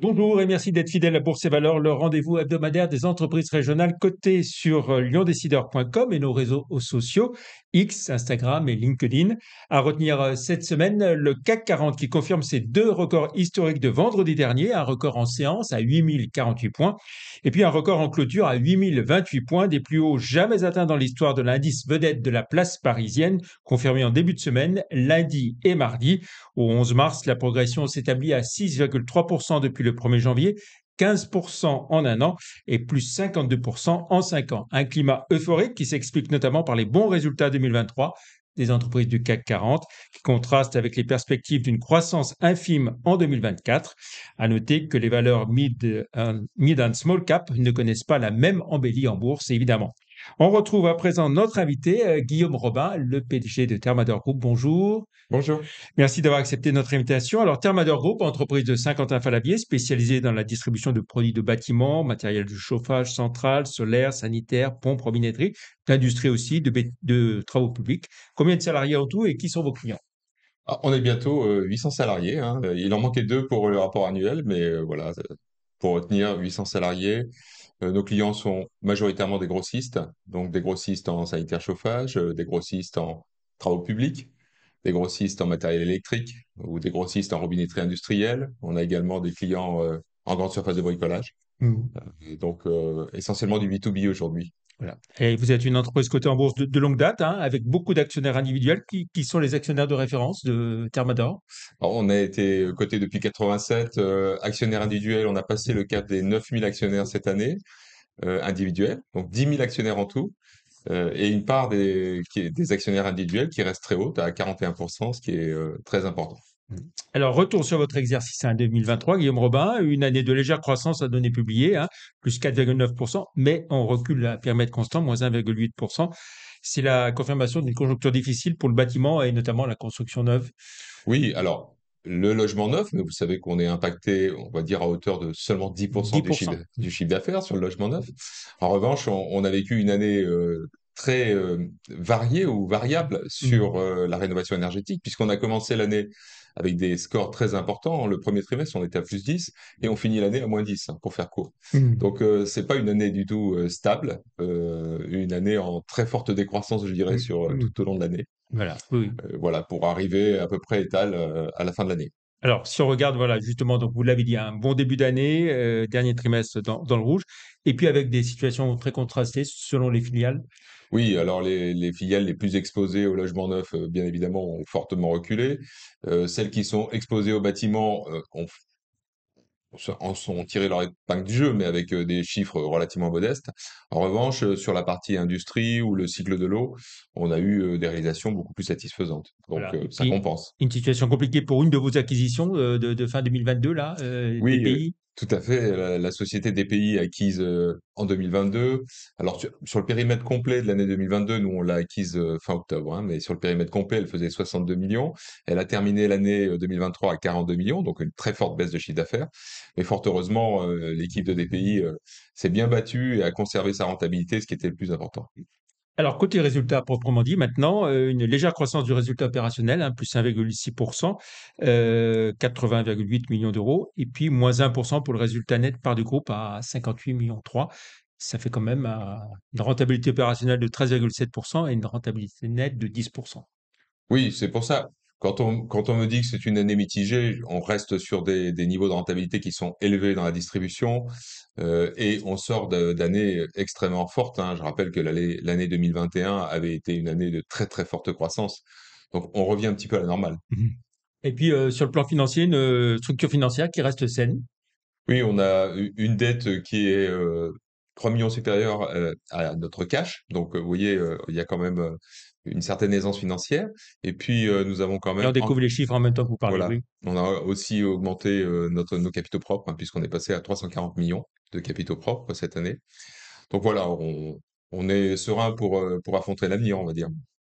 Bonjour et merci d'être fidèle à Bourse et Valeurs, le rendez-vous hebdomadaire des entreprises régionales cotées sur liondécideur.com et nos réseaux sociaux, X, Instagram et LinkedIn. À retenir cette semaine, le CAC 40 qui confirme ses deux records historiques de vendredi dernier, un record en séance à 8048 points et puis un record en clôture à 8028 points, des plus hauts jamais atteints dans l'histoire de l'indice vedette de la place parisienne, confirmé en début de semaine, lundi et mardi. Au 11 mars, la progression s'établit à 6,3% depuis le 1er janvier, 15% en un an et plus 52% en 5 ans. Un climat euphorique qui s'explique notamment par les bons résultats 2023 des entreprises du CAC 40, qui contrastent avec les perspectives d'une croissance infime en 2024. À noter que les valeurs mid and small cap ne connaissent pas la même embellie en bourse, évidemment. On retrouve à présent notre invité, Guillaume Robin, le PDG de Thermador Group. Bonjour. Bonjour. Merci d'avoir accepté notre invitation. Alors, Thermador Group, entreprise de Saint-Quentin-Fallavier, spécialisée dans la distribution de produits de bâtiments, matériel de chauffage central, solaire, sanitaire, pompes, robinetterie, d'industrie aussi, de travaux publics. Combien de salariés en tout et qui sont vos clients? On est bientôt 800 salariés, hein. Il en manquait deux pour le rapport annuel, mais voilà, pour retenir 800 salariés. Nos clients sont majoritairement des grossistes, donc des grossistes en sanitaire chauffage, des grossistes en travaux publics, des grossistes en matériel électrique ou des grossistes en robinetterie industrielle. On a également des clients en grande surface de bricolage. Mhm. Et donc essentiellement du B2B aujourd'hui. Voilà. Et vous êtes une entreprise cotée en bourse de longue date, hein, avec beaucoup d'actionnaires individuels qui sont les actionnaires de référence de Thermador. Alors, on a été coté depuis 87, actionnaires individuels. On a passé le cap des 9000 actionnaires cette année, individuels. Donc 10 000 actionnaires en tout. Et une part des actionnaires individuels qui reste très haute, à 41%, ce qui est très important. Alors, retour sur votre exercice 2023, Guillaume Robin, une année de légère croissance à données publiées, hein, plus 4,9%, mais on recule à périmètre constant, moins 1,8%. C'est la confirmation d'une conjoncture difficile pour le bâtiment et notamment la construction neuve. Oui, alors, le logement neuf, mais vous savez qu'on est impacté, on va dire, à hauteur de seulement 10% 10%. du chiffre d'affaires sur le logement neuf. En revanche, on a vécu une année très variée ou variable Mm. sur la rénovation énergétique, puisqu'on a commencé l'année avec des scores très importants. Le premier trimestre, on était à plus 10 et on finit l'année à moins 10, hein, pour faire court. Mm. Donc, c'est pas une année du tout stable, une année en très forte décroissance, je dirais, Mm. sur Mm. tout au long de l'année. Voilà, oui, oui. Voilà, pour arriver à peu près étal à la fin de l'année. Alors, si on regarde, voilà, justement, donc vous l'avez dit, un bon début d'année, dernier trimestre dans le rouge, et puis avec des situations très contrastées selon les filiales. Oui, alors les filiales les plus exposées au logement neuf, bien évidemment, ont fortement reculé. Celles qui sont exposées au bâtiment en sont tiré leur épingle du jeu, mais avec des chiffres relativement modestes. En revanche, sur la partie industrie ou le cycle de l'eau, on a eu des réalisations beaucoup plus satisfaisantes. Donc Voilà. Et ça puis, compense. une situation compliquée pour une de vos acquisitions de fin 2022, là, Oui, DPI. tout à fait. La société DPI acquise en 2022. Alors sur le périmètre complet de l'année 2022, nous on l'a acquise fin octobre, hein, mais sur le périmètre complet, elle faisait 62 millions. Elle a terminé l'année 2023 à 42 millions, donc une très forte baisse de chiffre d'affaires. Mais fort heureusement, l'équipe de DPI s'est bien battue et a conservé sa rentabilité, ce qui était le plus important. Alors, côté résultat proprement dit, maintenant, une légère croissance du résultat opérationnel, hein, plus 1,6%, 80,8 millions d'euros, et puis moins 1% pour le résultat net part du groupe à 58 millions 3. Ça fait quand même une rentabilité opérationnelle de 13,7% et une rentabilité nette de 10%. Oui, c'est pour ça. Quand on me dit que c'est une année mitigée, on reste sur des niveaux de rentabilité qui sont élevés dans la distribution et on sort d'années extrêmement fortes, hein. Je rappelle que l'année 2021 avait été une année de très très forte croissance. Donc on revient un petit peu à la normale. Mhm. Et puis, sur le plan financier, une structure financière qui reste saine. Oui, on a une dette qui est 3 millions supérieure à notre cash. Donc vous voyez, il y a quand même une certaine aisance financière. Et puis nous avons quand Et même on découvre les chiffres en même temps que vous parlez, voilà. oui. On a aussi augmenté nos capitaux propres, hein, puisqu'on est passé à 340 millions de capitaux propres cette année. Donc voilà, on est serein pour affronter l'avenir, on va dire.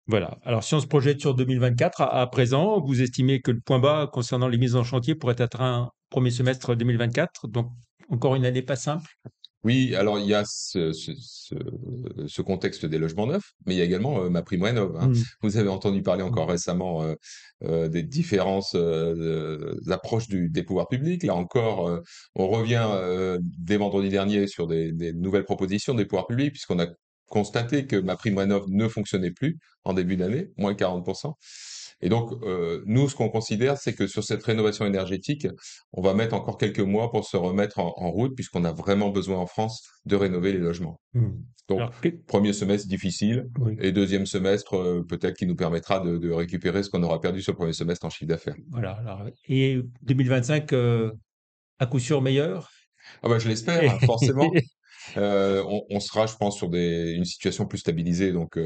Voilà. Alors, si on se projette sur 2024, à présent, vous estimez que le point bas concernant les mises en chantier pourrait être atteint premier semestre 2024, donc encore une année pas simple. Oui, alors il y a ce contexte des logements neufs, mais il y a également MaPrimeRénov', hein. Mmh. Vous avez entendu parler Mmh. encore récemment des différences approches des pouvoirs publics. Là encore, on revient dès vendredi dernier sur des nouvelles propositions des pouvoirs publics, puisqu'on a constaté que MaPrimeRénov' ne fonctionnait plus en début d'année, moins 40%. Et donc, nous, ce qu'on considère, c'est que sur cette rénovation énergétique, on va mettre encore quelques mois pour se remettre en route, puisqu'on a vraiment besoin en France de rénover les logements. Mmh. Donc, Alors, que- premier semestre difficile, oui, et deuxième semestre, peut-être qui nous permettra de récupérer ce qu'on aura perdu sur le premier semestre en chiffre d'affaires. voilà. Alors, et 2025, à coup sûr meilleur? Ah bah, je l'espère, hein, forcément. On sera, je pense, sur une situation plus stabilisée, donc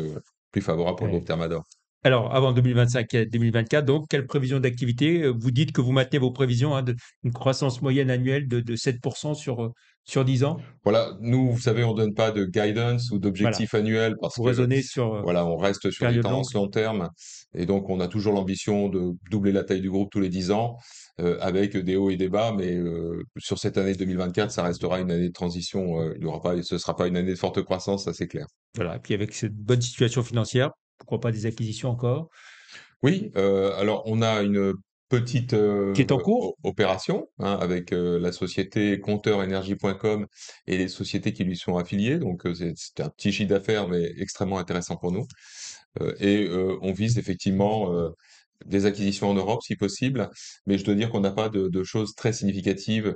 plus favorable pour le groupe Ouais. Thermador. Alors, avant 2025 et 2024, donc, quelle prévision d'activité? Vous dites que vous maintenez vos prévisions, hein, une croissance moyenne annuelle de 7% sur 10 ans. Voilà, nous, vous savez, on donne pas de guidance ou Voilà, d'objectifs annuels parce vous que raisonnez sur voilà, on reste sur des période longue. tendances long terme et donc on a toujours l'ambition de doubler la taille du groupe tous les 10 ans avec des hauts et des bas, mais sur cette année 2024, ça restera une année de transition. Il y aura pas, ce sera pas une année de forte croissance, ça c'est clair. Voilà, et puis avec cette bonne situation financière, pourquoi pas des acquisitions encore, Oui, alors on a une petite qui est en cours. opération hein, avec la société compteurenergie.com et les sociétés qui lui sont affiliées. Donc c'est un petit chiffre d'affaires, mais extrêmement intéressant pour nous. On vise effectivement des acquisitions en Europe si possible, mais je dois dire qu'on n'a pas de choses très significatives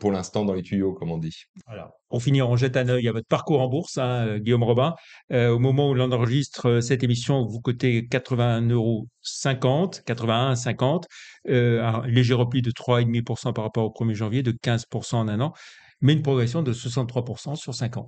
pour l'instant dans les tuyaux, comme on dit. Voilà. Pour finir, on jette un œil à votre parcours en bourse, hein, Guillaume Robin. Au moment où l'on enregistre cette émission, vous cotez 81,50 €, 81,50. Un léger repli de 3,5% par rapport au 1er janvier, de 15% en un an, mais une progression de 63% sur 5 ans.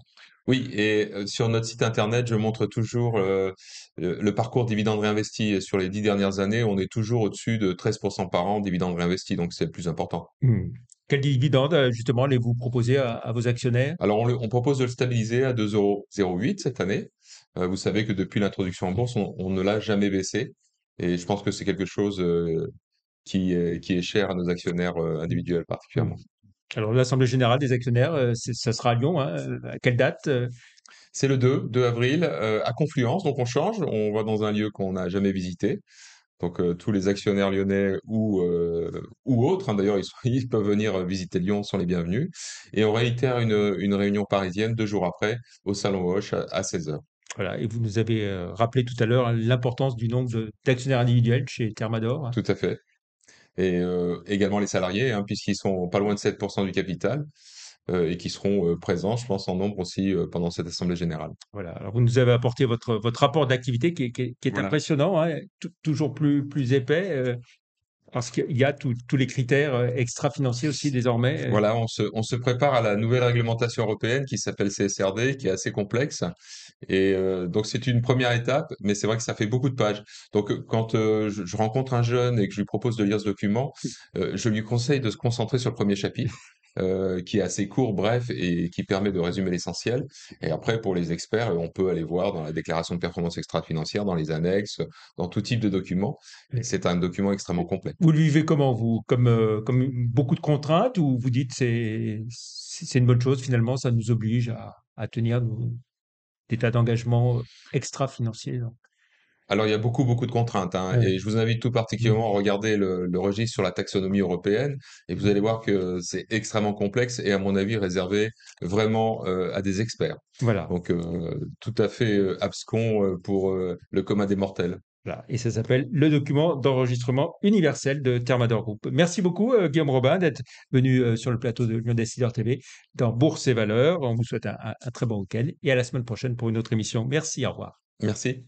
Oui, et sur notre site internet, je montre toujours le parcours dividendes réinvestis. Et sur les 10 dernières années, on est toujours au-dessus de 13% par an dividendes réinvestis, donc c'est le plus important. Hmm. Quel dividende, justement, allez-vous proposer à vos actionnaires? Alors, on propose de le stabiliser à 2,08 € cette année. Vous savez que depuis l'introduction en bourse, on ne l'a jamais baissé. Et je pense que c'est quelque chose qui est cher à nos actionnaires individuels Hmm. particulièrement. Alors, l'Assemblée générale des actionnaires, ça sera à Lyon, hein, à quelle date? C'est le 2 avril à Confluence, donc on change, on va dans un lieu qu'on n'a jamais visité. Donc tous les actionnaires lyonnais ou autres, hein, d'ailleurs, ils peuvent venir visiter Lyon, sont les bienvenus. Et on réitère une réunion parisienne 2 jours après au Salon Hoche à 16 heures. Voilà, et vous nous avez rappelé tout à l'heure l'importance du nombre d'actionnaires individuels chez Thermador. Tout à fait. Et également les salariés, hein, puisqu'ils sont pas loin de 7% du capital et qui seront présents, je pense, en nombre aussi pendant cette assemblée générale. Voilà, alors vous nous avez apporté votre rapport d'activité qui est Voilà. impressionnant, hein, toujours plus épais, parce qu'il y a tous les critères extra-financiers aussi désormais. Voilà, on se prépare à la nouvelle réglementation européenne qui s'appelle CSRD, qui est assez complexe. Et donc c'est une première étape, mais c'est vrai que ça fait beaucoup de pages. Donc quand je rencontre un jeune et que je lui propose de lire ce document, je lui conseille de se concentrer sur le premier chapitre, qui est assez court, bref, et qui permet de résumer l'essentiel. Et après, pour les experts, on peut aller voir dans la déclaration de performance extra-financière, dans les annexes, dans tout type de document. Et Euh, c'est un document extrêmement complet. Vous le vivez comment, vous? Comme beaucoup de contraintes, ou vous dites c'est une bonne chose, finalement, ça nous oblige à tenir des tas d'engagements extra-financiers, donc. Alors, il y a beaucoup, beaucoup de contraintes, hein, Ouais. et je vous invite tout Mm. particulièrement à regarder le registre sur la taxonomie européenne, et vous allez voir que c'est extrêmement complexe et, à mon avis, réservé vraiment à des experts. Voilà. Donc, tout à fait abscon pour le commun des mortels. Voilà, et ça s'appelle le document d'enregistrement universel de Thermador Group. Merci beaucoup, Guillaume Robin, d'être venu sur le plateau de Lyon Décideur TV dans Bourse et Valeurs. On vous souhaite un très bon week-end et à la semaine prochaine pour une autre émission. Merci, au revoir. Merci.